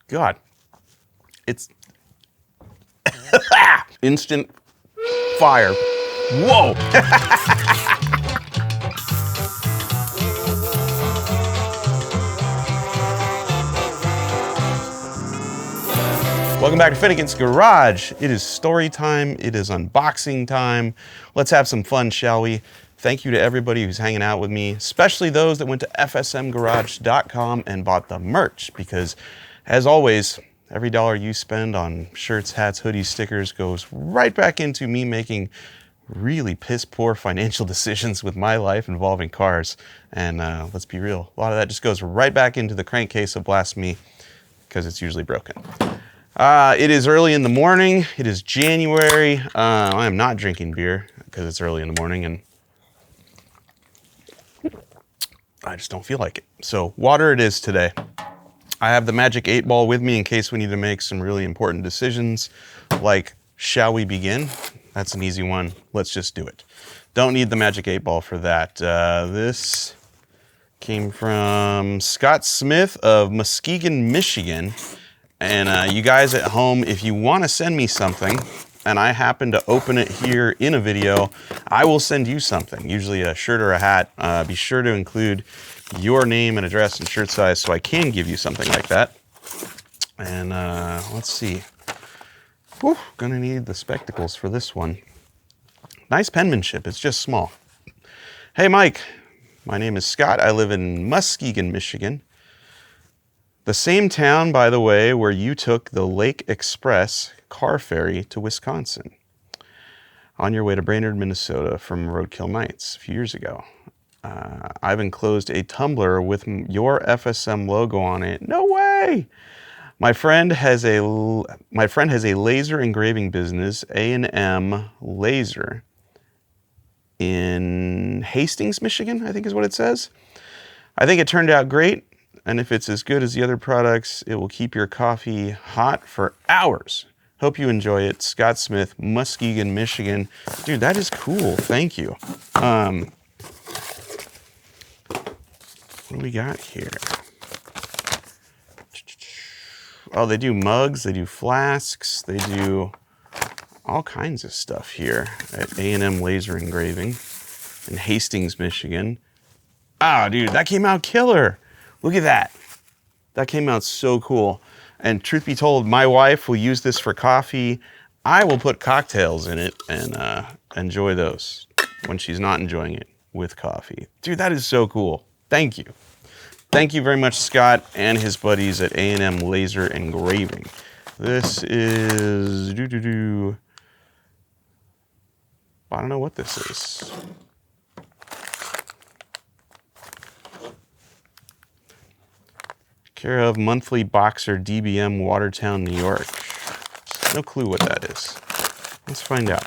God, it's instant fire. Whoa. Welcome back to Finnegan's Garage. It is story time. It is unboxing time. Let's have some fun, shall we? Thank you to everybody who's hanging out with me, especially those that went to fsmgarage.com and bought the merch, because as always, every dollar you spend on shirts, hats, hoodies, stickers goes right back into me making really piss poor financial decisions with my life involving cars. And let's be real, a lot of that just goes right back into the crankcase of Blasphemy because it's usually broken. It is early in the morning. It is January. I am not drinking beer because it's early in the morning and I just don't feel like it. So water it is today. I have the magic 8-ball with me in case we need to make some really important decisions, like, shall we begin? That's an easy one. Let's just do it. Don't need the magic 8-ball for that. This came from Scott Smith of Muskegon, Michigan. And you guys at home, if you want to send me something, and I happen to open it here in a video, I will send you something, usually a shirt or a hat. Be sure to include your name and address and shirt size so I can give you something like that. And let's see. Whew, gonna need the spectacles for this one. Nice penmanship, it's just small. Hey Mike, my name is Scott. I live in Muskegon, Michigan. The same town, by the way, where you took the Lake Express car ferry to Wisconsin on your way to Brainerd, Minnesota from Roadkill Nights a few years ago. I've enclosed a tumbler with your FSM logo on it. No way! My friend has a laser engraving business, A&M Laser, in Hastings, Michigan, I think is what it says. I think it turned out great. And if it's as good as the other products, it will keep your coffee hot for hours. Hope you enjoy it. Scott Smith, Muskegon, Michigan. Dude, that is cool. Thank you. What do we got here? Oh, they do mugs. They do flasks. They do all kinds of stuff here at A&M Laser Engraving in Hastings, Michigan. Ah, dude, that came out killer. Look at that. That came out so cool. And truth be told, my wife will use this for coffee. I will put cocktails in it and enjoy those when she's not enjoying it with coffee. Dude, that is so cool. Thank you. Thank you very much, Scott and his buddies at A&M Laser Engraving. This is... I don't know what this is. Care of Monthly Boxer, DBM, Watertown, New York. No clue what that is. Let's find out.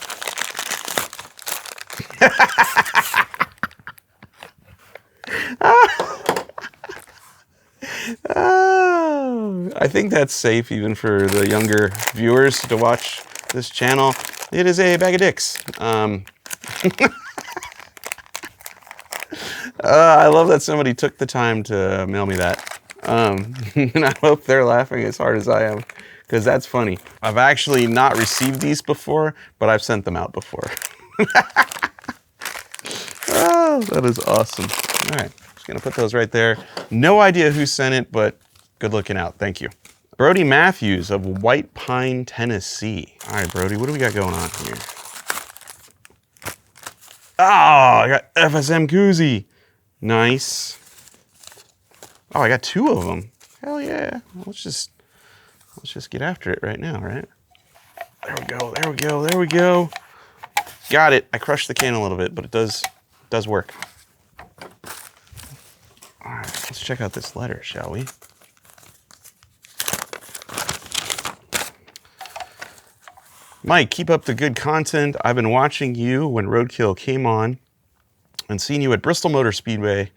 I think that's safe even for the younger viewers to watch this channel. It is a bag of dicks. I love that somebody took the time to mail me that. And I hope they're laughing as hard as I am, because that's funny. I've actually not received these before, but I've sent them out before. Oh, that is awesome. All right, just gonna put those right there. No idea who sent it, but good looking out. Thank you. Brody Matthews of White Pine, Tennessee. All right, Brody, what do we got going on here? Oh, I got FSM koozie. Nice. Oh, I got 2 of them. Hell yeah. Let's just get after it right now, right? There we go, there we go, there we go. Got it. I crushed the can a little bit, but it does work. All right, let's check out this letter, shall we? Mike, keep up the good content. I've been watching you when Roadkill came on and seen you at Bristol Motor Speedway.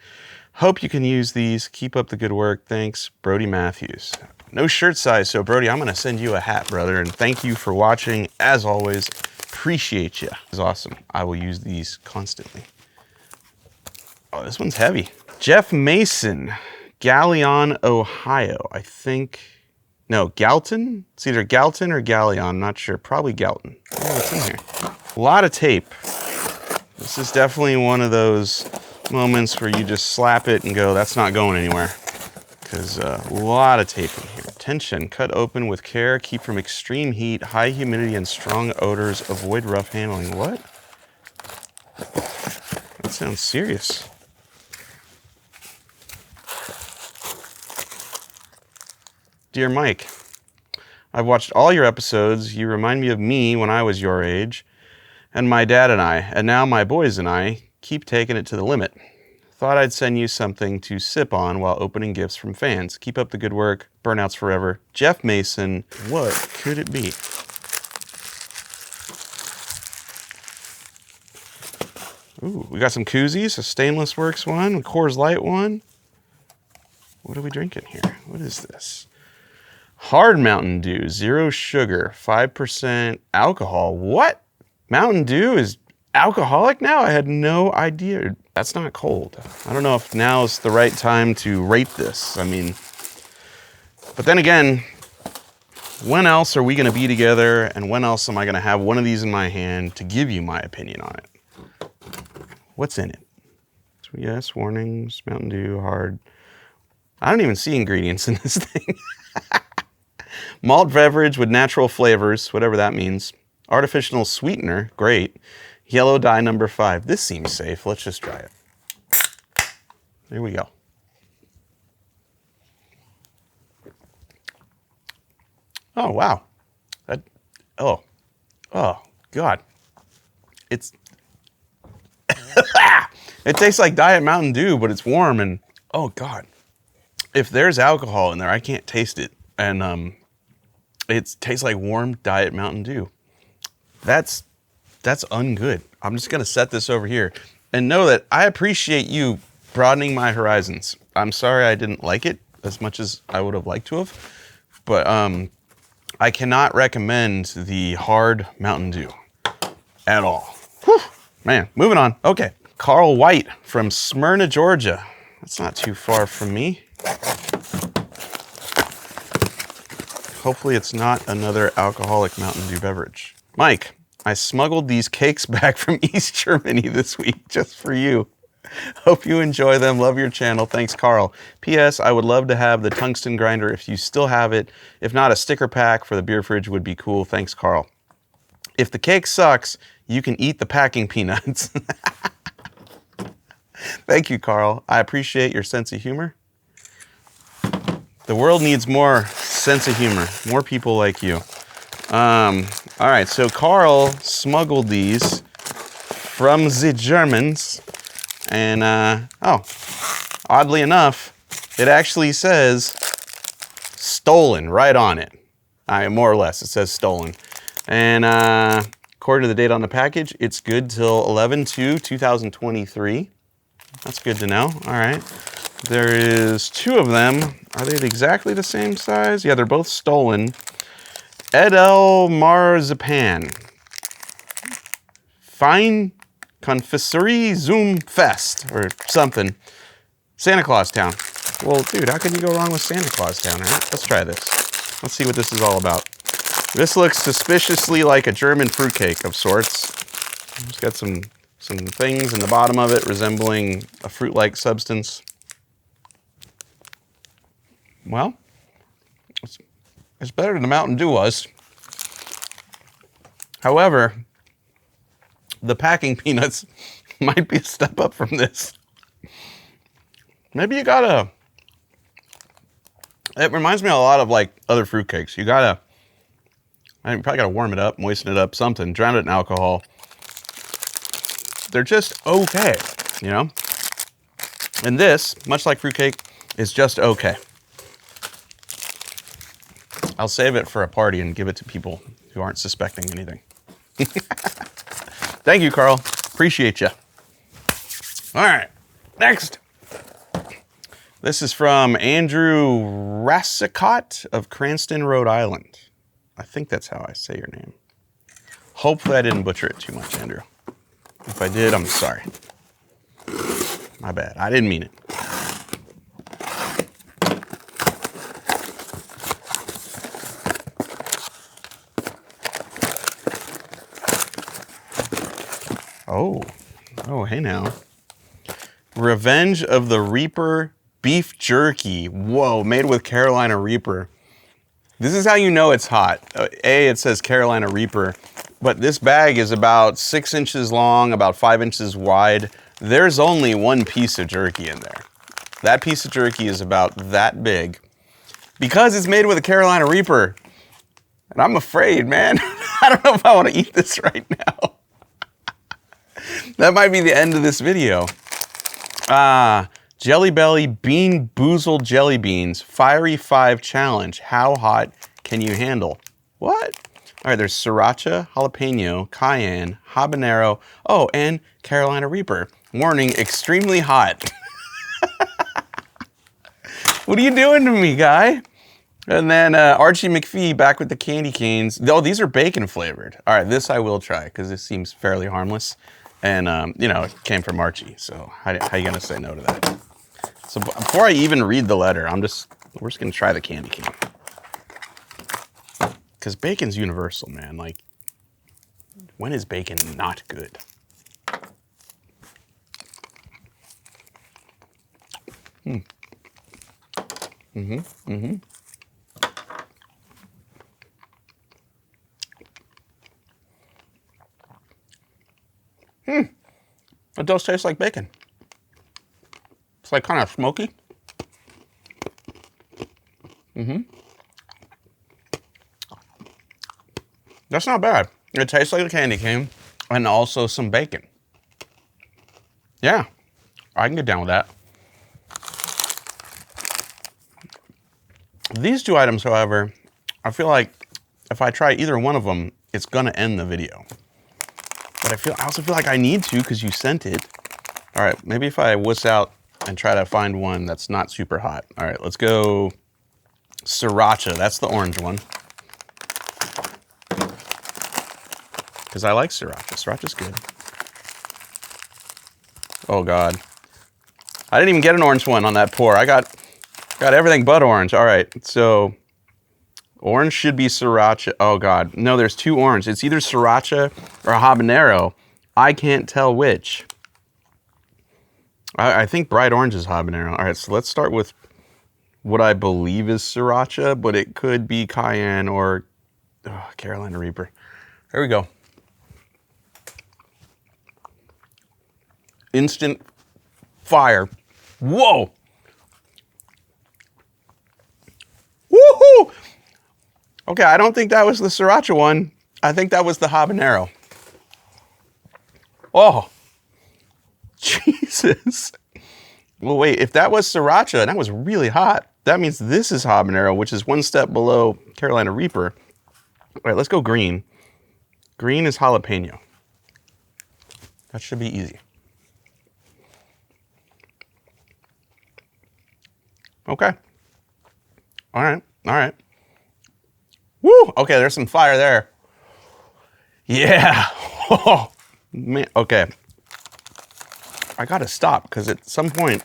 Hope you can use these. Keep up the good work. Thanks, Brody Matthews. No shirt size, so Brody, I'm going to send you a hat, brother. And thank you for watching. As always, appreciate you. It's awesome. I will use these constantly. Oh, this one's heavy. Jeff Mason, Galleon, Ohio. I think No, Galton? It's either Galton or Galleon, I'm not sure. Probably Galton. Oh, what's in here? A lot of tape. This is definitely one of those moments where you just slap it and go, that's not going anywhere. Because a lot of tape in here. Tension, cut open with care, keep from extreme heat, high humidity, and strong odors, avoid rough handling. What? That sounds serious. Dear Mike, I've watched all your episodes. You remind me of me when I was your age, and my dad and I, and now my boys and I keep taking it to the limit. Thought I'd send you something to sip on while opening gifts from fans. Keep up the good work. Burnouts forever. Jeff Mason. What could it be? Ooh, we got some koozies. A Stainless Works one, a Coors Light one. What are we drinking here? What is this? Hard Mountain Dew, 0 sugar, 5% alcohol. What? Mountain Dew is alcoholic now? I had no idea. That's not cold. I don't know if now is the right time to rate this. I mean, but then again, when else are we going to be together, and when else am I going to have one of these in my hand to give you my opinion on it? What's in it? So yes, warnings, Mountain Dew, hard. I don't even see ingredients in this thing. Malt beverage with natural flavors, whatever that means. Artificial sweetener, great. Yellow dye number 5. This seems safe. Let's just try it. There we go. Oh, wow. Oh, God. It's... It tastes like Diet Mountain Dew, but it's warm and... Oh, God. If there's alcohol in there, I can't taste it. And it tastes like warm Diet Mountain Dew. That's ungood. I'm just going to set this over here and know that I appreciate you broadening my horizons. I'm sorry I didn't like it as much as I would have liked to have, but I cannot recommend the hard Mountain Dew at all. Whew. Man, moving on. Okay. Carl White from Smyrna, Georgia. That's not too far from me. Hopefully it's not another alcoholic Mountain Dew beverage. Mike, I smuggled these cakes back from East Germany this week just for you. Hope you enjoy them. Love your channel. Thanks, Carl. P.S. I would love to have the tungsten grinder if you still have it. If not, a sticker pack for the beer fridge would be cool. Thanks, Carl. If the cake sucks, you can eat the packing peanuts. Thank you, Carl. I appreciate your sense of humor. The world needs more sense of humor, more people like you. All right, so Carl smuggled these from the Germans, and oddly enough, it actually says stolen right on it. More or less, it says stolen. And according to the date on the package, it's good till 11/2/2023. That's good to know. All right. There is 2 of them. Are they exactly the same size? Yeah, they're both stolen. Edel Marzipan. Fine Confiserie Zoom Fest, or something. Santa Claus Town. Well, dude, how can you go wrong with Santa Claus Town, right? Let's try this. Let's see what this is all about. This looks suspiciously like a German fruitcake of sorts. It's got some things in the bottom of it resembling a fruit-like substance. Well, it's better than the Mountain Dew was. However, the packing peanuts might be a step up from this. Maybe you gotta... It reminds me a lot of like other fruitcakes. You probably gotta warm it up, moisten it up, something, drown it in alcohol. They're just okay, you know? And this, much like fruitcake, is just okay. I'll save it for a party and give it to people who aren't suspecting anything. Thank you, Carl. Appreciate you. All right, next. This is from Andrew Rassicott of Cranston, Rhode Island. I think that's how I say your name. Hopefully I didn't butcher it too much, Andrew. If I did, I'm sorry. My bad. I didn't mean it. Oh, hey now. Revenge of the Reaper beef jerky. Whoa, made with Carolina Reaper. This is how you know it's hot. It says Carolina Reaper, but this bag is about 6 inches long, about 5 inches wide. There's only one piece of jerky in there. That piece of jerky is about that big because it's made with a Carolina Reaper. And I'm afraid, man. I don't know if I want to eat this right now. That might be the end of this video. Jelly Belly Bean Boozled Jelly Beans, Fiery 5 Challenge. How hot can you handle? What? All right, there's Sriracha, Jalapeno, Cayenne, Habanero, and Carolina Reaper. Warning, extremely hot. What are you doing to me, guy? And then Archie McPhee back with the candy canes. Oh, these are bacon flavored. All right, this I will try because this seems fairly harmless. And, you know, it came from Archie, so how you gonna say no to that? So before I even read the letter, we're just gonna try the candy cane. Because bacon's universal, man. Like, when is bacon not good? It does taste like bacon. It's like kind of smoky. That's not bad. It tastes like a candy cane and also some bacon. Yeah, I can get down with that. These two items, however, I feel like if I try either one of them, it's gonna end the video. But I also feel like I need to because you sent it. All right, maybe if I wuss out and try to find one that's not super hot. All right, let's go Sriracha. That's the orange one. Because I like Sriracha. Sriracha's good. Oh, God. I didn't even get an orange one on that pour. I got everything but orange. All right, so orange should be Sriracha. Oh, God. No, there's two orange. It's either Sriracha or habanero. I can't tell which. I think bright orange is habanero. All right, so let's start with what I believe is Sriracha, but it could be Cayenne or Carolina Reaper. There we go. Instant fire. Whoa! Woohoo! Okay, I don't think that was the Sriracha one. I think that was the habanero. Oh, Jesus. Well, wait, if that was Sriracha and that was really hot, that means this is habanero, which is one step below Carolina Reaper. All right, let's go green. Green is jalapeno. That should be easy. Okay. All right, all right. Woo! Okay, there's some fire there. Yeah. Oh, man. Okay. I gotta stop because at some point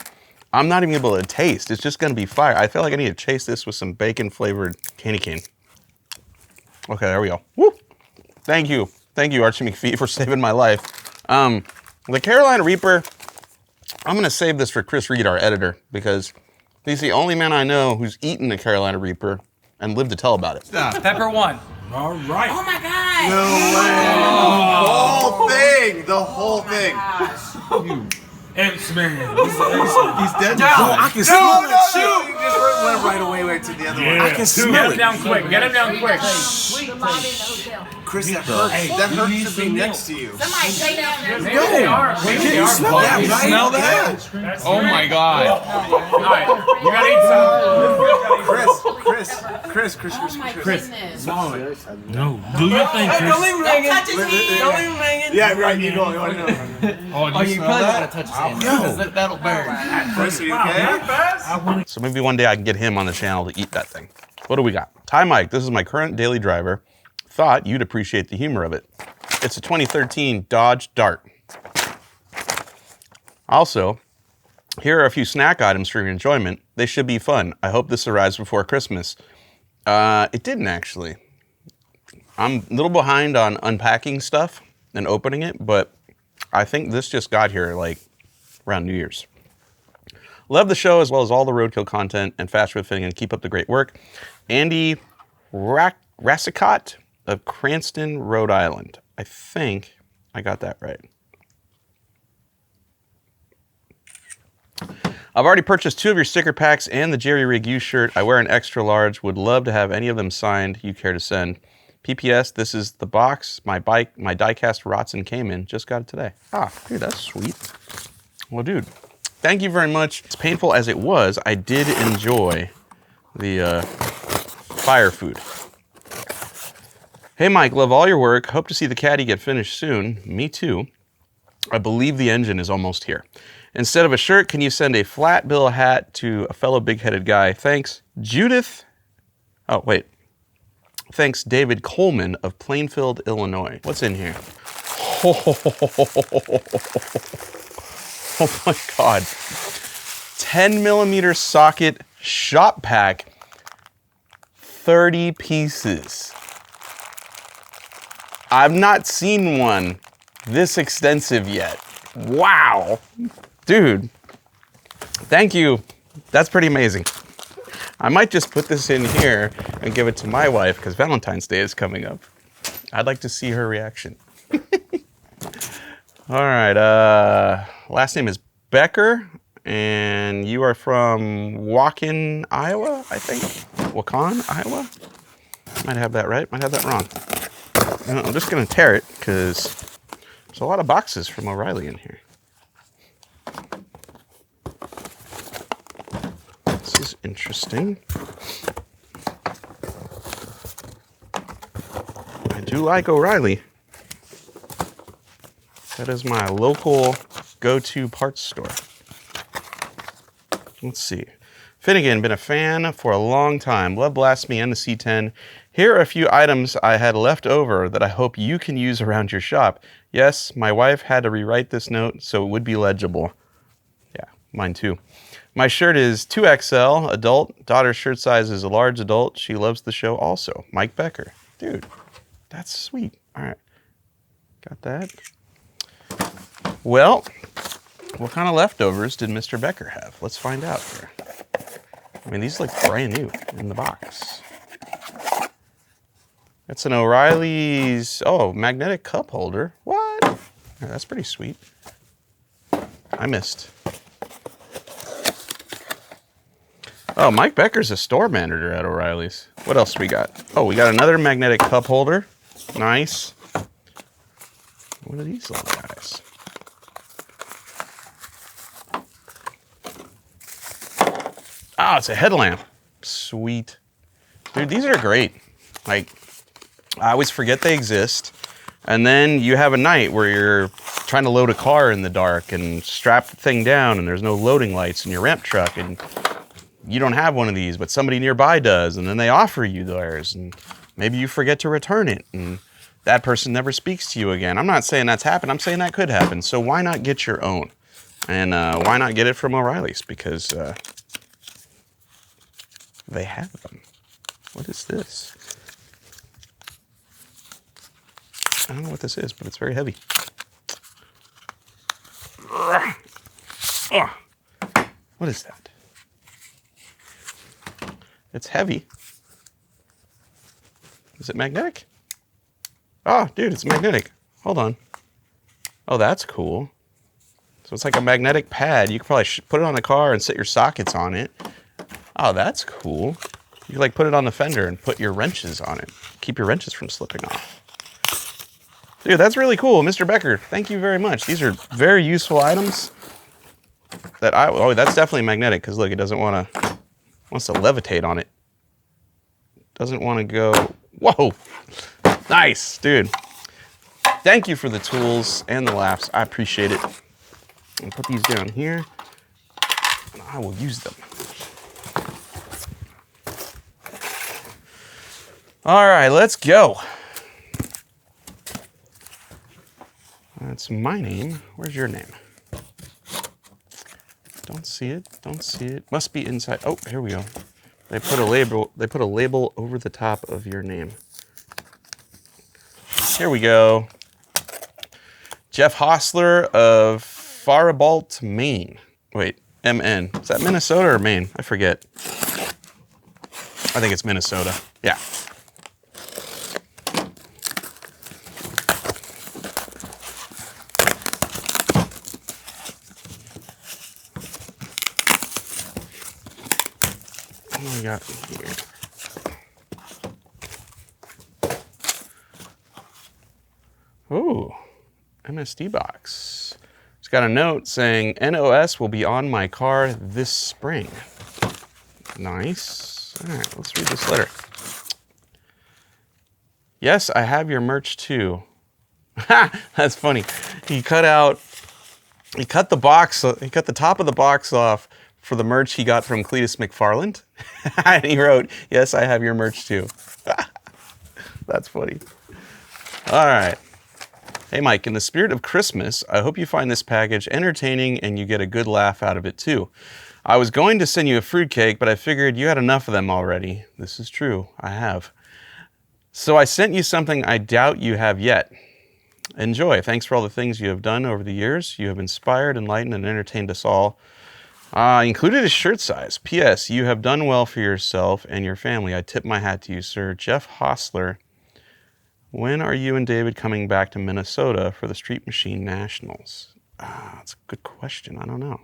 I'm not even able to taste. It's just gonna be fire. I feel like I need to chase this with some bacon flavored candy cane. Okay, there we go. Woo! Thank you, Archie McPhee, for saving my life. The Carolina Reaper, I'm gonna save this for Chris Reed, our editor, because he's the only man I know who's eaten a Carolina Reaper and lived to tell about it. Pepper 1. All right. Oh my God! No way! The whole thing. X-Man. He's dead. No, I can smell it. Shoot! You just went right away to the other one. I can smell Get him it. down quick. Get him down quick. Chris, that hurts to be next to you. Somebody take down there. Can you smell that? You smell that? Oh my God. All right, you gotta eat some. Chris. Oh my goodness. No, do your thing, Chris. Don't touch his hand. Don't leave him hanging. Yeah, right. You go. Oh, you probably gotta touch his hand. Because that'll burn. Chris, are you okay? So maybe one day I can get him on the channel to eat that thing. What do we got? Hi, Mike. This is my current daily driver. Thought you'd appreciate the humor of it. It's a 2013 Dodge Dart. Also, here are a few snack items for your enjoyment. They should be fun. I hope this arrives before Christmas. It didn't actually. I'm a little behind on unpacking stuff and opening it, but I think this just got here like around New Year's. Love the show as well as all the roadkill content and Faster with Finnegan. Keep up the great work. Andy Rassicott of Cranston, Rhode Island. I think I got that right. I've already purchased 2 of your sticker packs and the Jerry Rig U shirt. I wear an extra large. Would love to have any of them signed. You care to send? PPS, this is the box my diecast Rotson came in. Just got it today. Ah, dude, that's sweet. Well, dude, thank you very much. As painful as it was, I did enjoy the fire food. Hey, Mike, love all your work. Hope to see the caddy get finished soon. Me too. I believe the engine is almost here. Instead of a shirt, can you send a flat bill hat to a fellow big-headed guy? Thanks, Judith. Oh, wait. Thanks, David Coleman of Plainfield, Illinois. What's in here? Oh my God. 10mm socket shop pack, 30 pieces. I've not seen one this extensive yet. Wow. Dude, thank you. That's pretty amazing. I might just put this in here and give it to my wife because Valentine's Day is coming up. I'd like to see her reaction. All right, last name is Becker, and you are from Waukon, Iowa, I think. Waukon, Iowa? Might have that right, might have that wrong. I'm just gonna tear it because there's a lot of boxes from O'Reilly in here. This is interesting. I do like O'Reilly. That is my local go-to parts store. Let's see. Finnegan, been a fan for a long time. Love Blast Me and the C10. Here are a few items I had left over that I hope you can use around your shop. Yes, my wife had to rewrite this note so it would be legible. Yeah, mine too. My shirt is 2XL, adult. Daughter's shirt size is a large adult. She loves the show also. Mike Becker. Dude, that's sweet. All right. Got that. Well, what kind of leftovers did Mr. Becker have? Let's find out here. I mean, these look brand new in the box. It's an O'Reilly's, oh, magnetic cup holder. What? Yeah, that's pretty sweet. I missed. Oh, Mike Becker's a store manager at O'Reilly's. What else we got? Oh, we got another magnetic cup holder. Nice. What are these little guys? Oh, it's a headlamp. Sweet. Dude, these are great. Like, I always forget they exist. And then you have a night where you're trying to load a car in the dark and strap the thing down and there's no loading lights in your ramp truck and you don't have one of these, but somebody nearby does, and then they offer you theirs, and maybe you forget to return it, and that person never speaks to you again. I'm not saying that's happened. I'm saying that could happen. So why not get your own? And why not get it from O'Reilly's? Because they have them. What is this? I don't know what this is, but it's very heavy. What is that? It's heavy. Is it magnetic? Oh, dude, it's magnetic. Hold on. Oh, that's cool. So it's like a magnetic pad. You could probably put it on the car and set your sockets on it. Oh, that's cool. You could like put it on the fender and put your wrenches on it. Keep your wrenches from slipping off. Dude, that's really cool. Mr. Becker, thank you very much. These are very useful items that oh, that's definitely magnetic because look, it doesn't want to, wants to levitate on it. Doesn't want to go, whoa. Nice, dude. Thank you for the tools and the laughs. I appreciate it. I'll put these down here and I will use them. All right, let's go. That's my name. Where's your name? Don't see it. Don't see it. Must be inside. Oh, here we go. They put a label. They put a label over the top of your name. Here we go. Jeff Hostler of Faribault, Maine. Wait, MN. Is that Minnesota or Maine? I forget. I think it's Minnesota. Yeah. What do we got here? Oh, MSD Box. It's got a note saying NOS will be on my car this spring. Nice. All right, let's read this letter. Yes, I have your merch too. Ha! That's funny. He cut the box, he cut the top of the box off for the merch he got from Cletus McFarland. And he wrote, yes, I have your merch too. That's funny. All right. Hey, Mike, in the spirit of Christmas, I hope you find this package entertaining and you get a good laugh out of it too. I was going to send you a fruitcake, but I figured you had enough of them already. This is true. I have. So I sent you something I doubt you have yet. Enjoy. Thanks for all the things you have done over the years. You have inspired, enlightened, and entertained us all. Included a shirt size. P.S. You have done well for yourself and your family. I tip my hat to you, sir. Jeff Hostler. When are you and David coming back to Minnesota for the Street Machine Nationals? That's a good question. I don't know.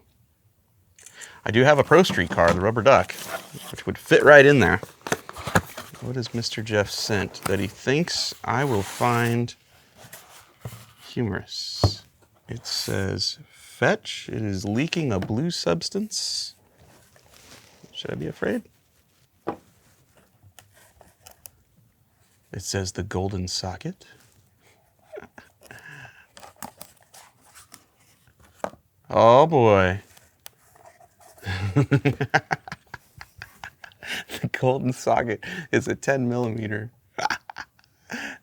I do have a Pro Street car, the Rubber Duck, which would fit right in there. What has Mr. Jeff sent that he thinks I will find humorous? It says, fetch. It is leaking a blue substance. Should I be afraid? It says the golden socket. Oh boy. The golden socket is a 10 millimeter.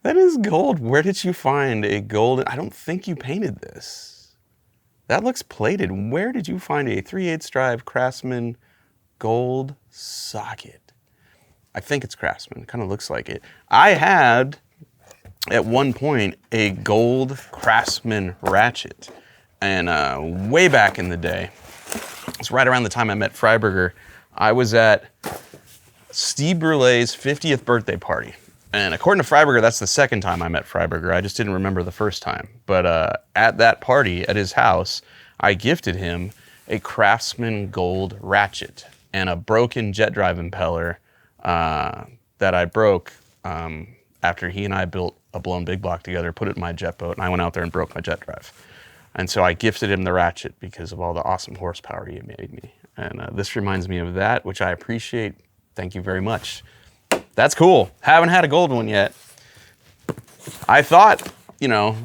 That is gold. Where did you find a golden? I don't think you painted this. That looks plated. Where did you find a 3/8 drive Craftsman gold socket? I think it's Craftsman. It kind of looks like it. I had, at one point, a gold Craftsman ratchet. And way back in the day, it's right around the time I met Freiberger, I was at Steve Brulet's 50th birthday party. And according to Freiberger, that's the second time I met Freiberger. I just didn't remember the first time. But at that party, at his house, I gifted him a Craftsman gold ratchet and a broken jet drive impeller that I broke after he and I built a blown big block together, put it in my jet boat, and I went out there and broke my jet drive. And so I gifted him the ratchet because of all the awesome horsepower he made me. And this reminds me of that, which I appreciate. Thank you very much. That's cool. Haven't had a gold one yet. I thought, you know,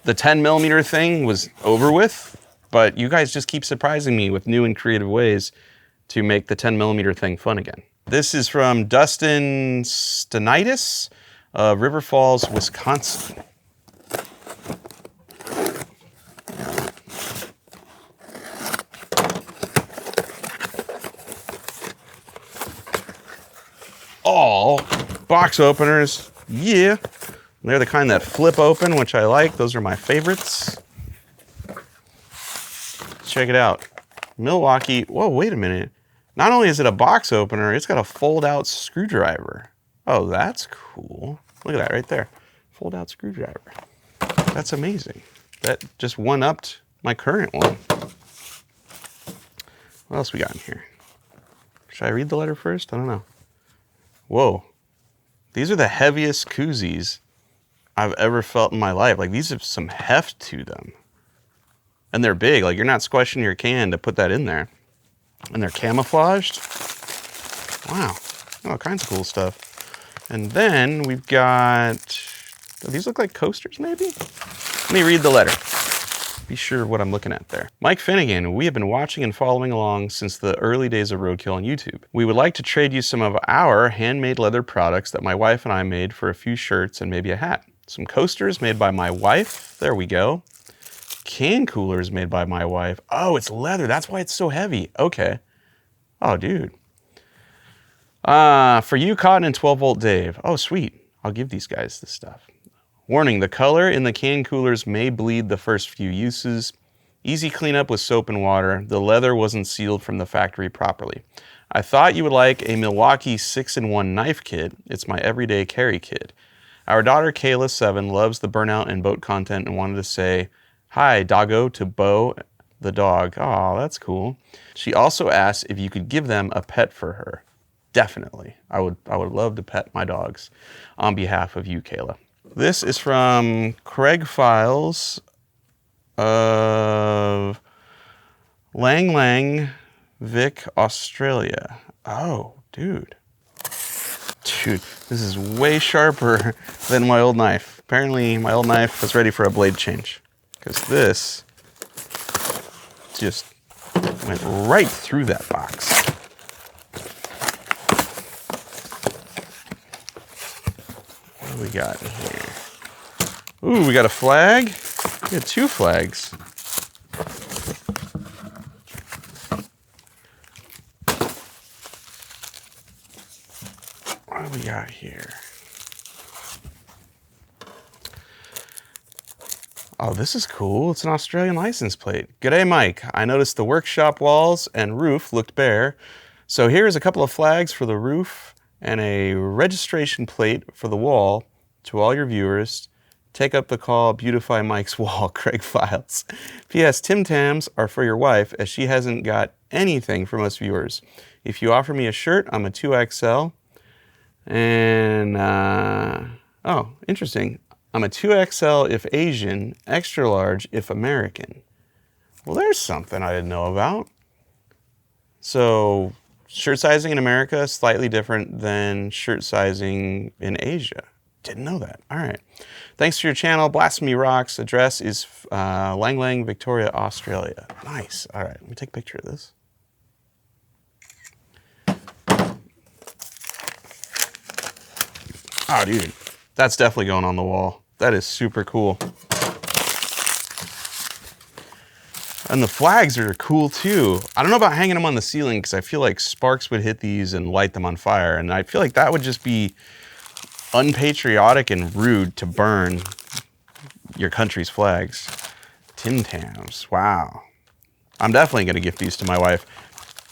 the 10 millimeter thing was over with, but you guys just keep surprising me with new and creative ways to make the 10 millimeter thing fun again. This is from Dustin Stenitis of River Falls, Wisconsin. All box openers, yeah. They're the kind that flip open, which I like. Those are my favorites. Check it out. Milwaukee, whoa, wait a minute. Not only is it a box opener, it's got a fold-out screwdriver. Oh, that's cool. Look at that right there. Fold-out screwdriver. That's amazing. That just one-upped my current one. What else we got in here? Should I read the letter first? I don't know. Whoa. These are the heaviest koozies I've ever felt in my life. Like, these have some heft to them. And they're big. Like, you're not squashing your can to put that in there. And they're camouflaged. Wow. All kinds of cool stuff. And then we've got, these look like coasters maybe? Let me read the letter. Be sure what I'm looking at there. Mike Finnegan, we have been watching and following along since the early days of Roadkill on YouTube. We would like to trade you some of our handmade leather products that my wife and I made for a few shirts and maybe a hat. Some coasters made by my wife. There we go. Can coolers made by my wife. Oh, it's leather. That's why it's so heavy. Okay. Oh, dude. For you, Cotton and 12 Volt Dave. Oh, sweet. I'll give these guys this stuff. Warning, the color in the can coolers may bleed the first few uses. Easy cleanup with soap and water. The leather wasn't sealed from the factory properly. I thought you would like a Milwaukee 6-in-1 knife kit. It's my everyday carry kit. Our daughter Kayla, 7, loves the burnout and boat content and wanted to say, hi, doggo, to Bo, the dog. Oh, that's cool. She also asked if you could give them a pet for her. Definitely. I would love to pet my dogs on behalf of you, Kayla. This is from Craig Files of Lang Lang, Vic, Australia. Oh, dude. Dude, this is way sharper than my old knife. Apparently, my old knife was ready for a blade change, because this just went right through that box. What do we got in here? Ooh, we got a flag. We got 2 flags. What do we got here? Oh, this is cool. It's an Australian license plate. G'day, Mike. I noticed the workshop walls and roof looked bare. So here's a couple of flags for the roof and a registration plate for the wall. To all your viewers, take up the call, beautify Mike's wall, Craig Files. P.S. Tim Tams are for your wife, as she hasn't got anything from us viewers. If you offer me a shirt, I'm a 2XL. And, oh, interesting. I'm a 2XL if Asian, extra large if American. Well, there's something I didn't know about. So, shirt sizing in America is slightly different than shirt sizing in Asia. Didn't know that. All right. Thanks for your channel. Blasphemy Rocks. Address is Lang Lang, Victoria, Australia. Nice. All right. Let me take a picture of this. Oh, dude. That's definitely going on the wall. That is super cool. And the flags are cool too. I don't know about hanging them on the ceiling because I feel like sparks would hit these and light them on fire. And I feel like that would just be unpatriotic and rude to burn your country's flags. Tim Tams, wow. I'm definitely gonna gift these to my wife,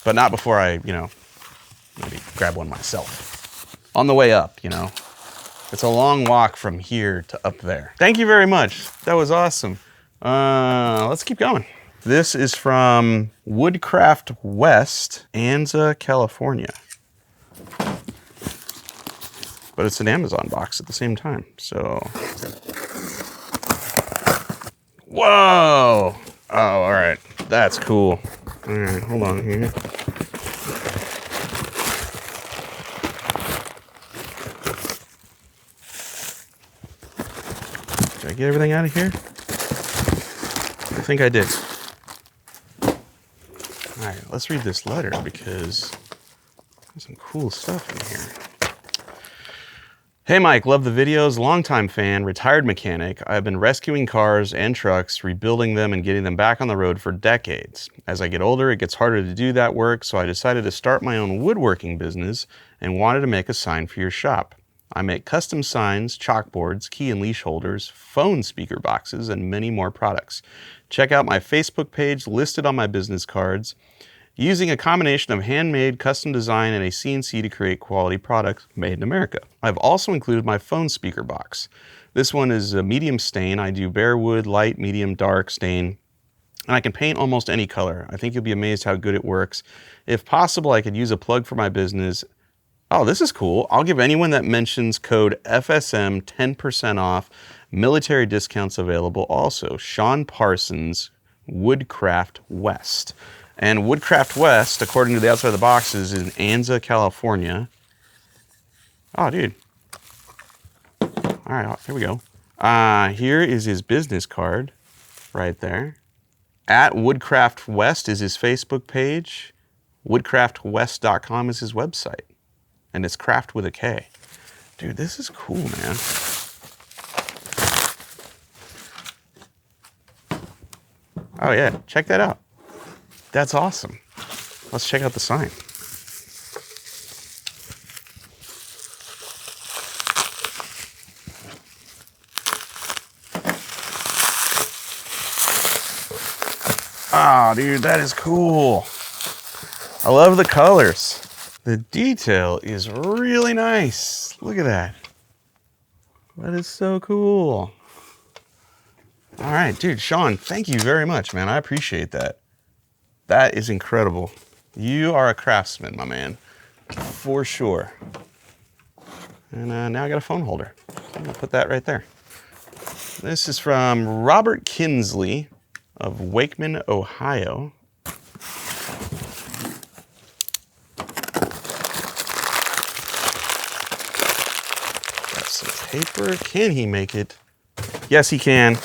but not before I, maybe grab one myself. On the way up, It's a long walk from here to up there. Thank you very much. That was awesome. Let's keep going. This is from Woodcraft West, Anza, California. But it's an Amazon box at the same time, so. Whoa! Oh, all right, that's cool. All right, hold on here. Did I get everything out of here? I think I did. All right, let's read this letter because there's some cool stuff in here. Hey Mike, love the videos, longtime fan, retired mechanic. I've been rescuing cars and trucks, rebuilding them and getting them back on the road for decades. As I get older, it gets harder to do that work, so I decided to start my own woodworking business and wanted to make a sign for your shop. I make custom signs, chalkboards, key and leash holders, phone speaker boxes, and many more products. Check out my Facebook page listed on my business cards. Using a combination of handmade, custom design, and a CNC to create quality products made in America. I've also included my phone speaker box. This one is a medium stain. I do bare wood, light, medium, dark stain, and I can paint almost any color. I think you'll be amazed how good it works. If possible, I could use a plug for my business. Oh, this is cool. I'll give anyone that mentions code FSM 10% off. Military discounts available also. Sean Parsons, Woodcraft West. And Woodcraft West, according to the outside of the box, is in Anza, California. Oh, dude. All right, here we go. Here is his business card right there. At Woodcraft West is his Facebook page. Woodcraftwest.com is his website. And it's craft with a K. Dude, this is cool, man. Oh, yeah, check that out. That's awesome. Let's check out the sign. Oh, dude, that is cool. I love the colors. The detail is really nice. Look at that. That is so cool. All right, dude, Sean, thank you very much, man. I appreciate that. That is incredible. You are a craftsman, my man, for sure. And now I got a phone holder. I'm gonna put that right there. This is from Robert Kinsley of Wakeman, Ohio. Got some paper. Can he make it? Yes, he can.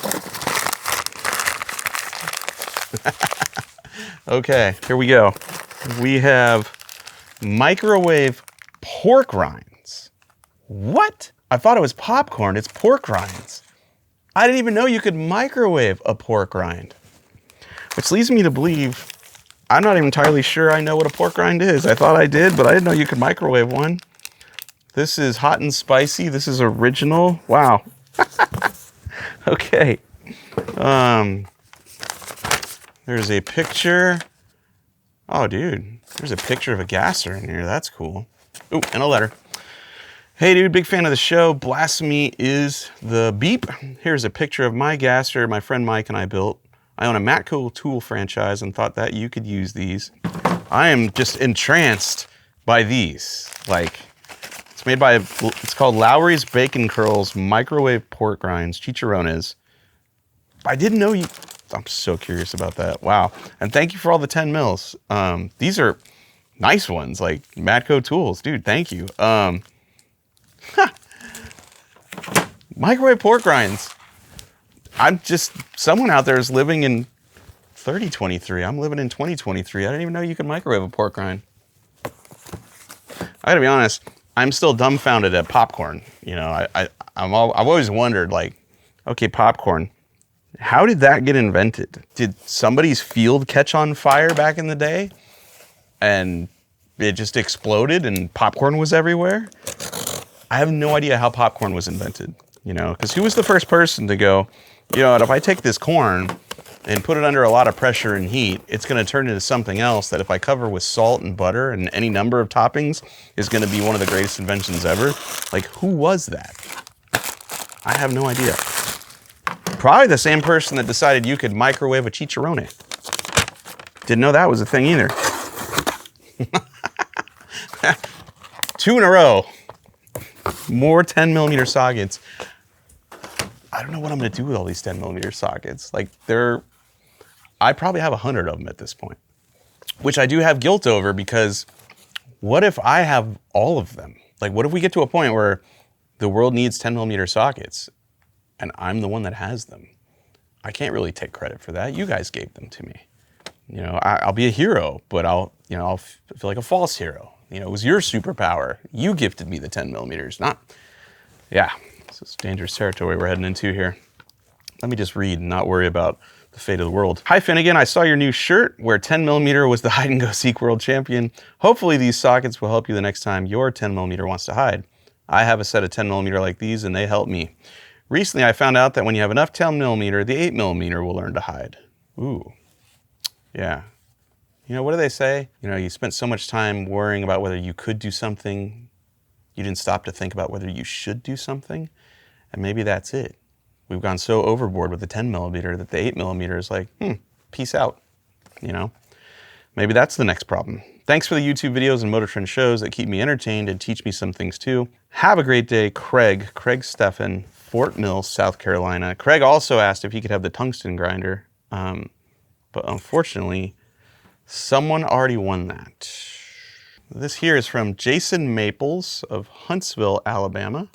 Okay, here we go. We have microwave pork rinds. What? I thought it was popcorn. It's pork rinds. I didn't even know you could microwave a pork rind. Which leads me to believe I'm not even entirely sure I know what a pork rind is. I thought I did, but I didn't know you could microwave one. This is hot and spicy. This is original. Wow. Okay. There's a picture. Oh, dude. There's a picture of a gasser in here. That's cool. Ooh, and a letter. Hey, dude, big fan of the show. Blasphemy is the beep. Here's a picture of my gasser my friend Mike and I built. I own a Matco tool franchise and thought that you could use these. I am just entranced by these. Like, it's called Lowry's Bacon Curls Microwave Pork Rinds, Chicharrones. I didn't know you... I'm so curious about that. Wow. And thank you for all the 10 mils. These are nice ones, like Matco tools. Dude, thank you. Microwave pork rinds. Someone out there is living in 3023. I'm living in 2023. I didn't even know you could microwave a pork rind. I gotta be honest, I'm still dumbfounded at popcorn. You know, I've always wondered, like, okay, popcorn. How did that get invented? Did somebody's field catch on fire back in the day and it just exploded and popcorn was everywhere? I have no idea how popcorn was invented, you know, because who was the first person to go, you know, if I take this corn and put it under a lot of pressure and heat, it's going to turn into something else that if I cover with salt and butter and any number of toppings is going to be one of the greatest inventions ever. Like, who was that? I have no idea. Probably the same person that decided you could microwave a chicharrone. Didn't know that was a thing either. 2 in a row. More 10 millimeter sockets. I don't know what I'm going to do with all these 10 millimeter sockets. Like, I probably have 100 of them at this point, which I do have guilt over, because what if I have all of them? Like, what if we get to a point where the world needs 10 millimeter sockets and I'm the one that has them? I can't really take credit for that. You guys gave them to me. You know, I'll be a hero, but I'll feel like a false hero. You know, it was your superpower. You gifted me the 10 millimeters, not, yeah. This is dangerous territory we're heading into here. Let me just read and not worry about the fate of the world. Hi, Finnegan. I saw your new shirt where 10 millimeter was the hide and go seek world champion. Hopefully these sockets will help you the next time your 10 millimeter wants to hide. I have a set of 10 millimeter like these and they help me. Recently, I found out that when you have enough 10 millimeter, the 8 millimeter will learn to hide. Ooh, yeah. You know, what do they say? You know, you spent so much time worrying about whether you could do something, you didn't stop to think about whether you should do something. And maybe that's it. We've gone so overboard with the 10 millimeter that the 8 millimeter is like, peace out, you know? Maybe that's the next problem. Thanks for the YouTube videos and Motor Trend shows that keep me entertained and teach me some things too. Have a great day, Craig Steffen, Fort Mill, South Carolina. Craig also asked if he could have the tungsten grinder, but unfortunately, someone already won that. This here is from Jason Maples of Huntsville, Alabama.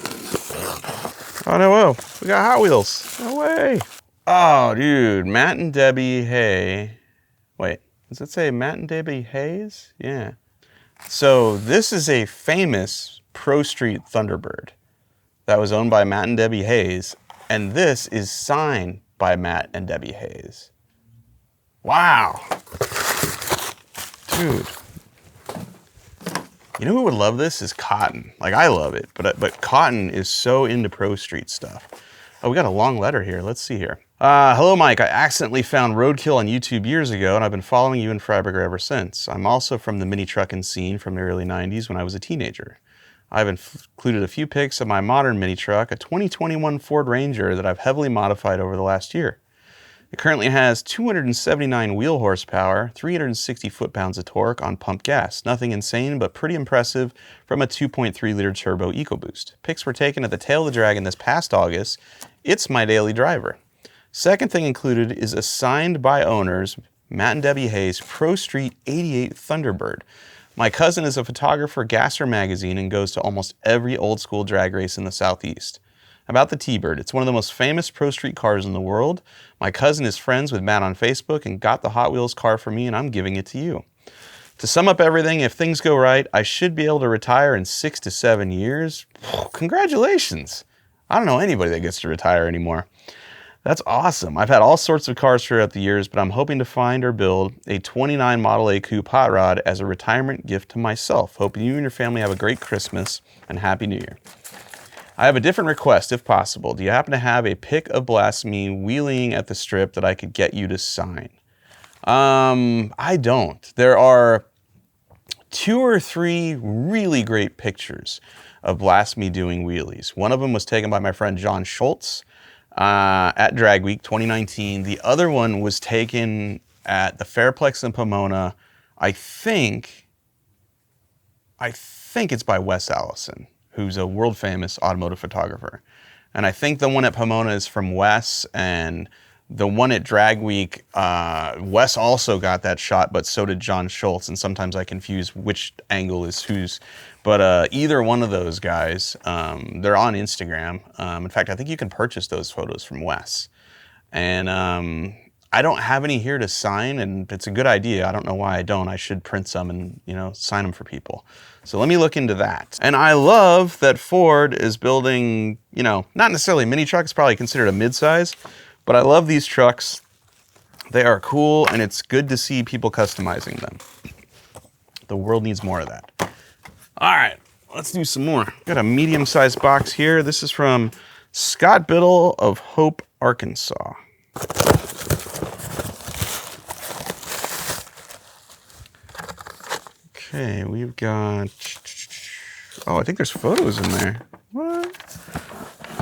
Oh no, whoa, we got Hot Wheels. No way. Oh, dude, Matt and Debbie Hay. Wait, does it say Matt and Debbie Hayes? Yeah. So this is a famous Pro Street Thunderbird that was owned by Matt and Debbie Hayes, and this is signed by Matt and Debbie Hayes. Wow. Dude. You know who would love this is Cotton. Like, I love it, but Cotton is so into Pro Street stuff. Oh, we got a long letter here. Let's see here. Hello, Mike. I accidentally found Roadkill on YouTube years ago, and I've been following you and Freiberger ever since. I'm also from the mini trucking scene from the early 90s when I was a teenager. I've included a few pics of my modern mini truck, a 2021 Ford Ranger that I've heavily modified over the last year. It currently has 279 wheel horsepower, 360 foot-pounds of torque on pump gas. Nothing insane, but pretty impressive from a 2.3-liter turbo EcoBoost. Pics were taken at the Tail of the Dragon this past August. It's my daily driver. Second thing included is a signed by owners, Matt and Debbie Hayes, Pro Street 88 Thunderbird. My cousin is a photographer, Gasser Magazine, and goes to almost every old-school drag race in the Southeast. About the T-Bird, it's one of the most famous Pro Street cars in the world. My cousin is friends with Matt on Facebook and got the Hot Wheels car for me, and I'm giving it to you. To sum up everything, if things go right, I should be able to retire in 6 to 7 years. Congratulations! I don't know anybody that gets to retire anymore. That's awesome. I've had all sorts of cars throughout the years, but I'm hoping to find or build a 29 Model A Coupe hot rod as a retirement gift to myself. Hoping you and your family have a great Christmas and Happy New Year. I have a different request, if possible. Do you happen to have a pic of Blasphemy wheeling at the strip that I could get you to sign? I don't. There are 2 or 3 really great pictures of Blasphemy doing wheelies. One of them was taken by my friend John Schultz at Drag Week 2019. The other one was taken at the Fairplex in Pomona. I think it's by Wes Allison, who's a world famous automotive photographer. And I think the one at Pomona is from Wes, and the one at Drag Week, Wes also got that shot, but so did John Schultz, and sometimes I confuse which angle is whose. But either one of those guys, they're on Instagram. In fact, I think you can purchase those photos from Wes. And I don't have any here to sign, and it's a good idea. I don't know why I don't. I should print some and, sign them for people. So let me look into that. And I love that Ford is building, not necessarily mini trucks, probably considered a midsize, but I love these trucks. They are cool, and it's good to see people customizing them. The world needs more of that. All right, let's do some more. Got a medium-sized box here. This is from Scott Biddle of Hope, Arkansas. Okay, we've got, I think there's photos in there. What?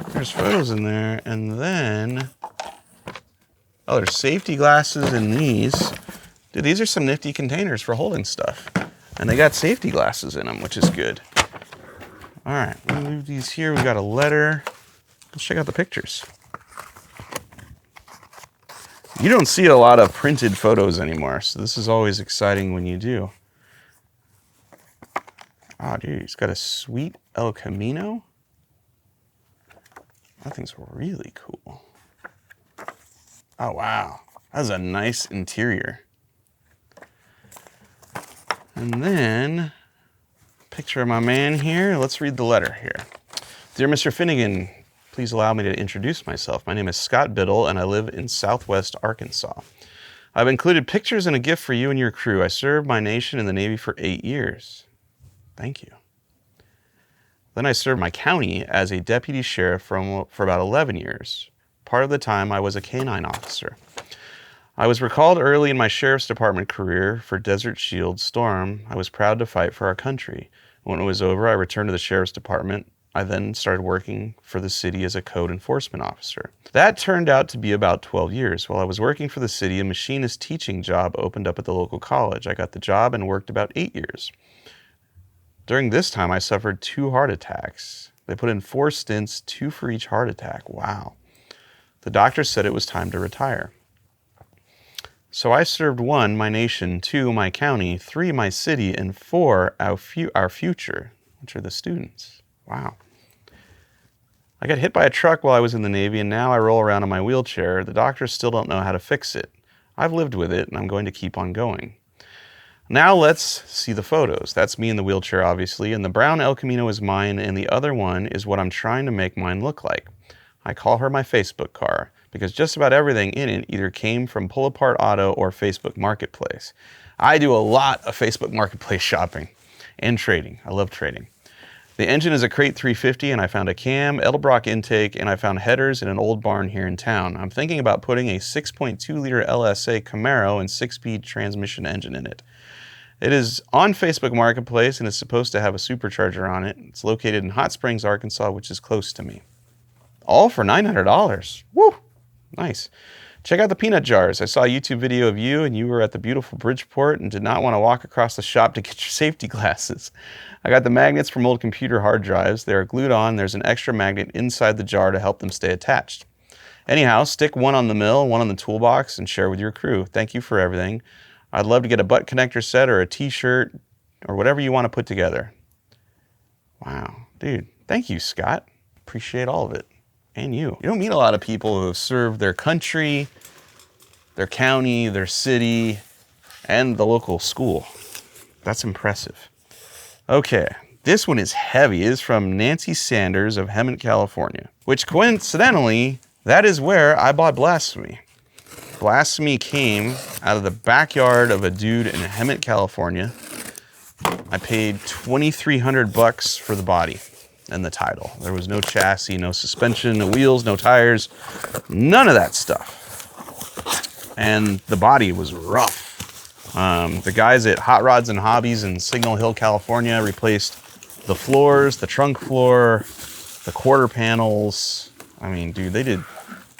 There's photos in there, and then, there's safety glasses in these. Dude, these are some nifty containers for holding stuff. And they got safety glasses in them, which is good. All right, we'll move these here. We got a letter. Let's check out the pictures. You don't see a lot of printed photos anymore, so this is always exciting when you do. Oh, dude, he's got a sweet El Camino. That thing's really cool. Oh, wow. That's a nice interior. And then, picture of my man here. Let's read the letter here. Dear Mr. Finnegan, please allow me to introduce myself. My name is Scott Biddle, and I live in Southwest Arkansas. I've included pictures and a gift for you and your crew. I served my nation in the Navy for 8 years. Thank you. Then I served my county as a deputy sheriff for about 11 years. Part of the time, I was a canine officer. I was recalled early in my sheriff's department career for Desert Shield Storm. I was proud to fight for our country. When it was over, I returned to the sheriff's department. I then started working for the city as a code enforcement officer. That turned out to be about 12 years. While I was working for the city, a machinist teaching job opened up at the local college. I got the job and worked about 8 years. During this time, I suffered 2 heart attacks. They put in 4 stints, 2 for each heart attack. Wow. The doctor said it was time to retire. So I served 1, my nation, 2, my county, 3, my city, and 4, our future, which are the students. Wow. I got hit by a truck while I was in the Navy, and now I roll around in my wheelchair. The doctors still don't know how to fix it. I've lived with it, and I'm going to keep on going. Now let's see the photos. That's me in the wheelchair, obviously, and the brown El Camino is mine, and the other one is what I'm trying to make mine look like. I call her my Facebook car, because just about everything in it either came from Pull Apart Auto or Facebook Marketplace. I do a lot of Facebook Marketplace shopping and trading. I love trading. The engine is a Crate 350, and I found a cam, Edelbrock intake, and I found headers in an old barn here in town. I'm thinking about putting a 6.2-liter LSA Camaro and 6-speed transmission engine in it. It is on Facebook Marketplace and is supposed to have a supercharger on it. It's located in Hot Springs, Arkansas, which is close to me. All for $900. Woo! Nice. Check out the peanut jars. I saw a YouTube video of you, and you were at the beautiful Bridgeport and did not want to walk across the shop to get your safety glasses. I got the magnets from old computer hard drives. They are glued on. There's an extra magnet inside the jar to help them stay attached. Anyhow, stick one on the mill, one on the toolbox, and share with your crew. Thank you for everything. I'd love to get a butt connector set or a t-shirt or whatever you want to put together. Wow. Dude, thank you, Scott. Appreciate all of it. And you. You don't meet a lot of people who have served their country, their county, their city, and the local school. That's impressive. Okay, this one is heavy. It is from Nancy Sanders of Hemet, California, which coincidentally, that is where I bought Blasphemy. Blasphemy came out of the backyard of a dude in Hemet, California. I paid $2,300 for the body and the title. There was no chassis, no suspension, no wheels, no tires, none of that stuff. And the body was rough. The guys at Hot Rods and Hobbies in Signal Hill, California replaced the floors, the trunk floor, the quarter panels. I mean, dude, they did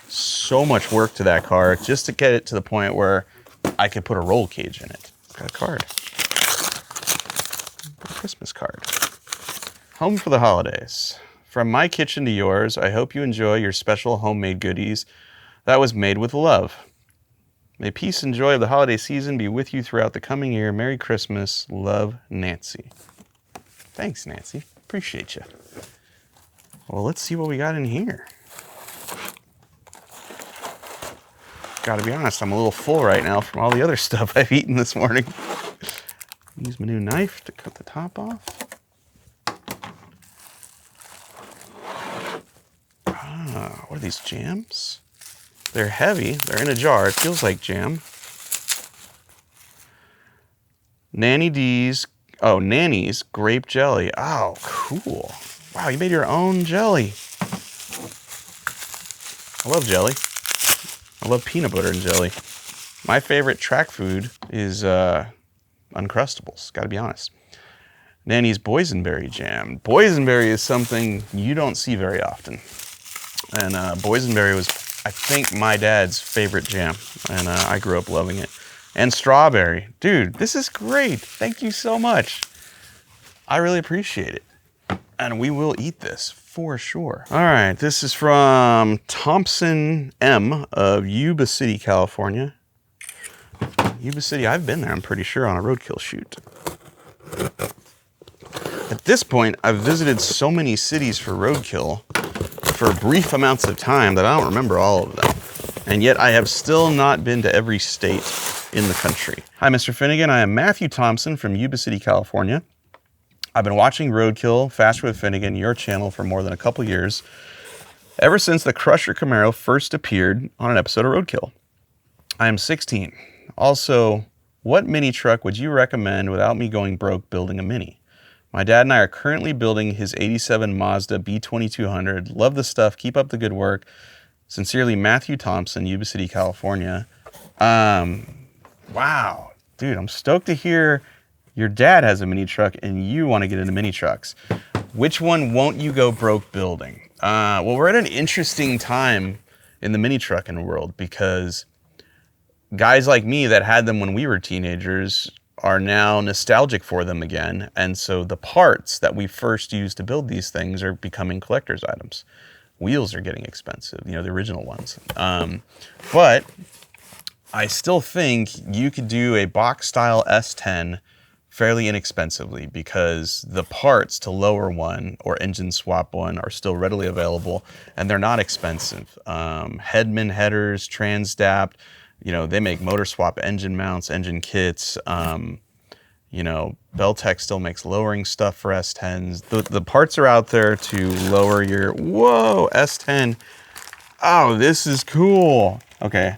so much work to that car just to get it to the point where I could put a roll cage in it. Got a card. A Christmas card. Home for the holidays. From my kitchen to yours, I hope you enjoy your special homemade goodies that was made with love. May peace and joy of the holiday season be with you throughout the coming year. Merry Christmas. Love, Nancy. Thanks, Nancy. Appreciate you. Well, let's see what we got in here. Gotta be honest, I'm a little full right now from all the other stuff I've eaten this morning. Use my new knife to cut the top off. What are these, jams? They're heavy. They're in a jar. It feels like jam. Nanny's grape jelly. Oh, cool. Wow, you made your own jelly. I love jelly. I love peanut butter and jelly. My favorite track food is Uncrustables, gotta be honest. Nanny's boysenberry jam. Boysenberry is something you don't see very often. And boysenberry was, I think, my dad's favorite jam. And I grew up loving it. And strawberry. Dude, this is great. Thank you so much. I really appreciate it. And we will eat this for sure. All right, this is from Thompson M of Yuba City, California. Yuba City, I've been there, I'm pretty sure, on a roadkill shoot. At this point, I've visited so many cities for roadkill for brief amounts of time that I don't remember all of them. And yet I have still not been to every state in the country. Hi, Mr. Finnegan. I am Matthew Thompson from Yuba City, California. I've been watching Roadkill, Faster with Finnegan, your channel, for more than a couple years, ever since the Crusher Camaro first appeared on an episode of Roadkill. I am 16. Also, what mini truck would you recommend without me going broke building a mini? My dad and I are currently building his 87 Mazda B2200. Love the stuff. Keep up the good work. Sincerely, Matthew Thompson, Yuba City, California. Wow. Dude, I'm stoked to hear your dad has a mini truck and you want to get into mini trucks. Which one won't you go broke building? Well, we're at an interesting time in the mini trucking world because guys like me that had them when we were teenagers are now nostalgic for them again. And so the parts that we first used to build these things are becoming collector's items. Wheels are getting expensive, you know, the original ones. But I still think you could do a box style S10 fairly inexpensively because the parts to lower one or engine swap one are still readily available and they're not expensive. Headman headers, Transdapt, you know, they make motor swap engine mounts, engine kits. You know, Beltec still makes lowering stuff for S10s. The parts are out there to lower your, whoa, S10. Oh, this is cool. Okay,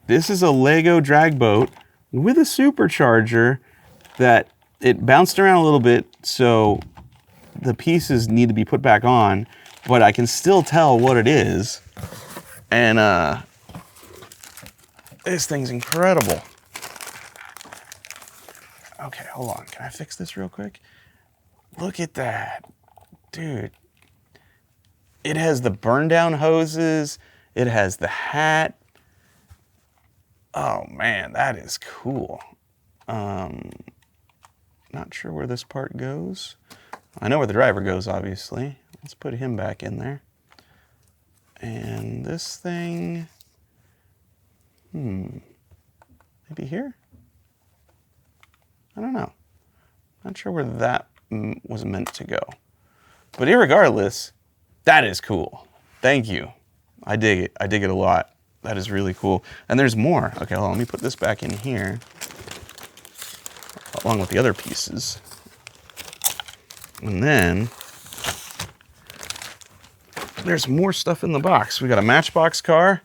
this is a Lego drag boat with a supercharger that it bounced around a little bit. So the pieces need to be put back on, but I can still tell what it is. And this thing's incredible. Okay, hold on. Can I fix this real quick? Look at that. Dude. It has the burn down hoses. It has the hat. Oh man, that is cool. Not sure where this part goes. I know where the driver goes, obviously. Let's put him back in there. And this thing, maybe here? I don't know. Not sure where that was meant to go. But irregardless, that is cool. Thank you. I dig it. I dig it a lot. That is really cool. And there's more. Okay, hold on. Let me put this back in here, along with the other pieces. And then there's more stuff in the box. We got a Matchbox car,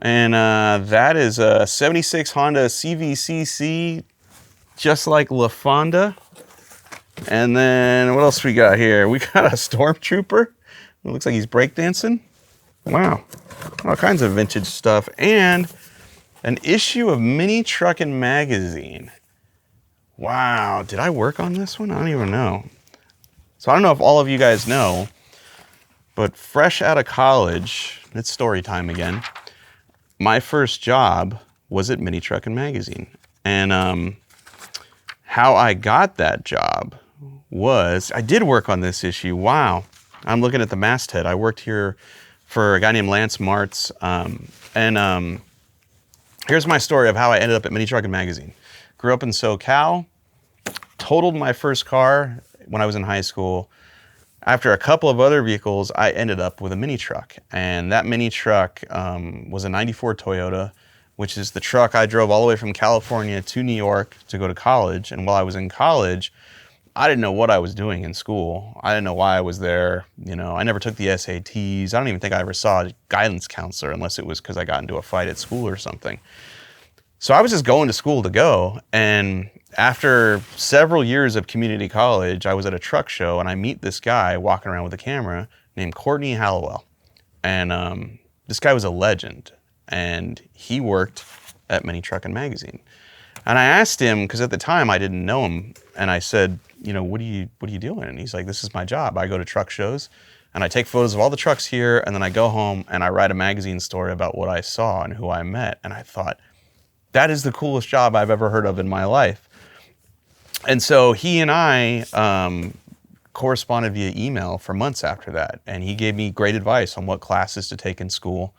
and that is a 76 Honda CVCC, just like La Fonda. And then what else we got here? We got a Stormtrooper. It looks like he's breakdancing. Wow. All kinds of vintage stuff. And an issue of Mini Truckin' Magazine. Wow. Did I work on this one? I don't even know. So I don't know if all of you guys know, but fresh out of college, it's story time again. My first job was at Mini Truckin' Magazine. And how I got that job was, I did work on this issue. Wow. I'm looking at the masthead. I worked here for a guy named Lance Martz. Here's my story of how I ended up at Mini Truckin' Magazine. Grew up in SoCal, totaled my first car when I was in high school. After a couple of other vehicles, I ended up with a mini truck. And that mini truck was a 94 Toyota, which is the truck I drove all the way from California to New York to go to college. And while I was in college, I didn't know what I was doing in school. I didn't know why I was there. You know, I never took the SATs. I don't even think I ever saw a guidance counselor unless it was because I got into a fight at school or something. So I was just going to school to go. And after several years of community college, I was at a truck show and I meet this guy walking around with a camera named Courtney Hallowell. And this guy was a legend, and he worked at Mini Truckin' Magazine. And I asked him, because at the time I didn't know him, and I said, you know, what are you doing? And he's like, this is my job. I go to truck shows and I take photos of all the trucks here, and then I go home and I write a magazine story about what I saw and who I met. And I thought, that is the coolest job I've ever heard of in my life. And so he and I corresponded via email for months after that. And he gave me great advice on what classes to take in school,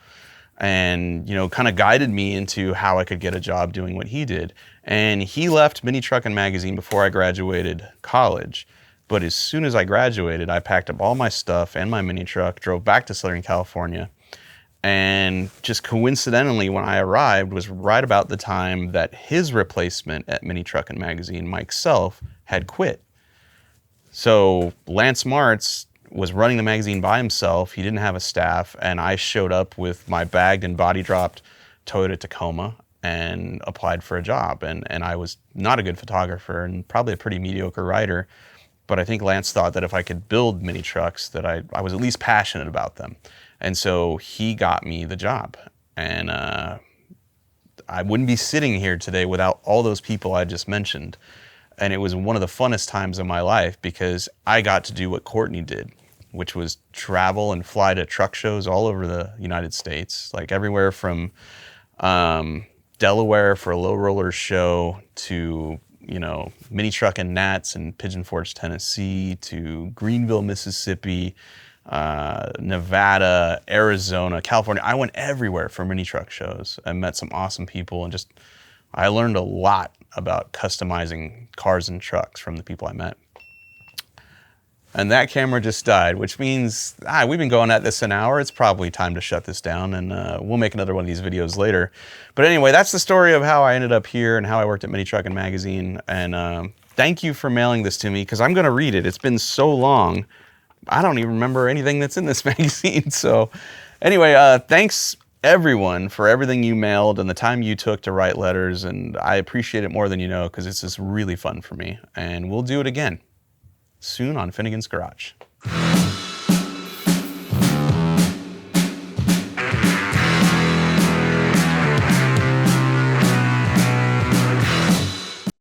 and, you know, kind of guided me into how I could get a job doing what he did. And he left Mini Truckin' Magazine before I graduated college. But as soon as I graduated, I packed up all my stuff and my mini truck, drove back to Southern California. And just coincidentally, when I arrived was right about the time that his replacement at Mini Truckin' Magazine, Mike Self, had quit. So Lance Martz was running the magazine by himself. He didn't have a staff, and I showed up with my bagged and body dropped Toyota Tacoma and applied for a job. And I was not a good photographer and probably a pretty mediocre writer, but I think Lance thought that if I could build mini trucks, that I was at least passionate about them. And so he got me the job. And I wouldn't be sitting here today without all those people I just mentioned. And it was one of the funnest times of my life because I got to do what Courtney did, which was travel and fly to truck shows all over the United States, like everywhere from Delaware for a low roller show to, you know, Mini Truckin' Nats in Pigeon Forge, Tennessee, to Greenville, Mississippi, Nevada, Arizona, California. I went everywhere for mini truck shows. I met some awesome people, and just I learned a lot about customizing cars and trucks from the people I met. And that camera just died, which means we've been going at this an hour. It's probably time to shut this down, and we'll make another one of these videos later. But anyway, that's the story of how I ended up here and how I worked at Mini Truckin' Magazine. And thank you for mailing this to me, because I'm going to read it. It's been so long, I don't even remember anything that's in this magazine. So anyway, thanks everyone for everything you mailed and the time you took to write letters. And I appreciate it more than you know, because it's just really fun for me. And we'll do it again. soon on Finnegan's Garage.